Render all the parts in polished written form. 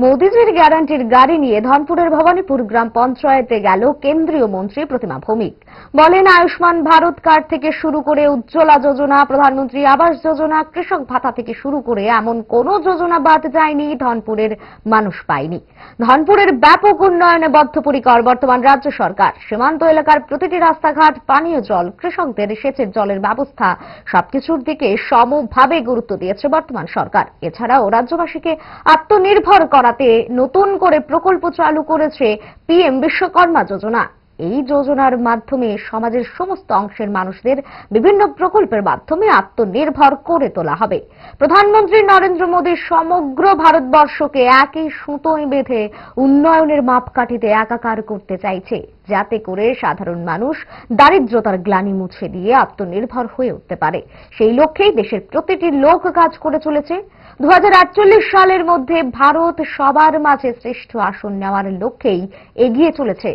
মোদিজির গ্যারান্টির গাড়ি নিয়ে ধনপুরের ভবানীপুর গ্রাম পঞ্চায়েতে গেল কেন্দ্রীয় মন্ত্রী প্রতিমা ভৌমিক। বলেন, আয়ুষ্মান ভারত কার্ড থেকে শুরু করে উজ্জ্বলা যোজনা, প্রধানমন্ত্রী আবাস যোজনা, কৃষক ভাতা থেকে শুরু করে এমন কোন যোজনা বাদ যায়নি, ধনপুরের মানুষ পায়নি। ধনপুরের ব্যাপক উন্নয়নে বদ্ধপরিকর বর্তমান রাজ্য সরকার। সীমান্ত এলাকার প্রতিটি রাস্তাঘাট, পানীয় জল, কৃষকদের সেচের জলের ব্যবস্থা সবকিছুর দিকে সমভাবে গুরুত্ব দিয়েছে বর্তমান সরকার। এছাড়াও রাজ্যবাসীকে আত্মনির্ভর করাতে নতুন করে প্রকল্প চালু করেছে পিএম বিশ্বকর্মা যোজনা। এই যোজনার মাধ্যমে সমাজের সমস্ত অংশের মানুষদের বিভিন্ন প্রকল্পের মাধ্যমে আত্মনির্ভর করে তোলা হবে। প্রধানমন্ত্রী নরেন্দ্র মোদী সমগ্র ভারতবর্ষকে একই সুতোয় বেঁধে উন্নয়নের মাপকাঠিতে একাকার করতে চাইছে, যাতে করে সাধারণ মানুষ দারিদ্রতার গ্লানি মুছে দিয়ে আত্মনির্ভর হয়ে উঠতে পারে। সেই লক্ষ্যেই দেশের প্রতিটি লোক কাজ করে চলেছে। 2048 সালের মধ্যে ভারত সবার মাঝে শ্রেষ্ঠ আসন নেওয়ার লক্ষ্যেই এগিয়ে চলেছে।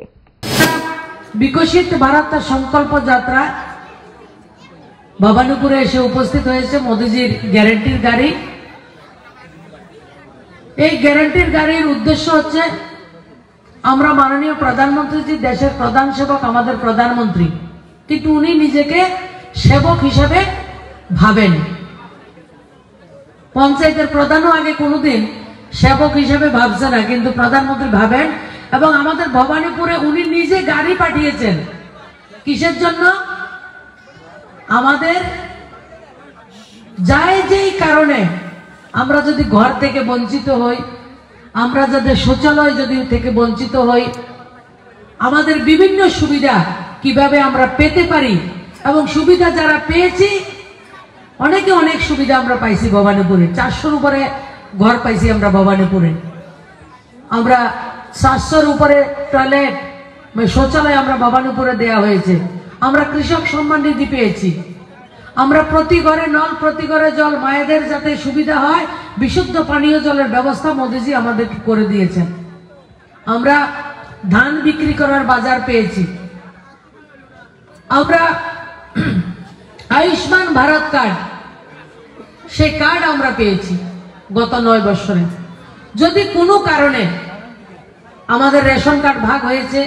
বিকশিত ভারত সংকল্প যাত্রা ভবানীপুরে এসে উপস্থিত হয়েছে মোদিজির গ্যারান্টির গাড়ি। এই গ্যারান্টির গাড়ির উদ্দেশ্য হচ্ছে, আমরা মাননীয় প্রধানমন্ত্রীজি দেশের প্রধান সেবক, আমাদের প্রধানমন্ত্রী, কিন্তু উনি নিজেকে সেবক হিসেবে ভাবেন। পঞ্চায়েতের প্রধানও আগে কোনোদিন সেবক হিসেবে ভাবছে না, কিন্তু প্রধানমন্ত্রী ভাবেন। এবং আমাদের ভবানীপুরে উনি নিজে গাড়ি পাঠিয়েছেন। কিসের জন্য? আমাদের যেই কারণে আমরা যদি ঘর থেকে বঞ্চিত হই, আমরা যাদের শৌচালয় যদি থেকে বঞ্চিত হই, আমাদের বিভিন্ন সুবিধা কিভাবে আমরা পেতে পারি, এবং সুবিধা যারা পেয়েছি, অনেকে অনেক সুবিধা আমরা পাইছি ভবানীপুরে। 400-র উপরে ঘর পাইছি আমরা ভবানীপুরে। আমরা 700-র উপরে টয়লেট, শৌচালয় আমরা ভবানীপুরে দেয়া হয়েছে। আমরা কৃষক সম্মান নিধি পেয়েছি। আমরা প্রতি ঘরে নল, প্রতি ঘরে জল, মায়েদের যাতে সুবিধা হয়, বিশুদ্ধ পানীয় জলের ব্যবস্থা মোদিজি আমাদের করে দিয়েছেন। আমরা ধান বিক্রি করার বাজার পেয়েছি। আমরা আয়ুষ্মান ভারত কার্ড, সেই কার্ড আমরা পেয়েছি গত 9 বছরে। যদি কোনো কারণে আমাদের রেশন কার্ড ভাগ হয়েছে,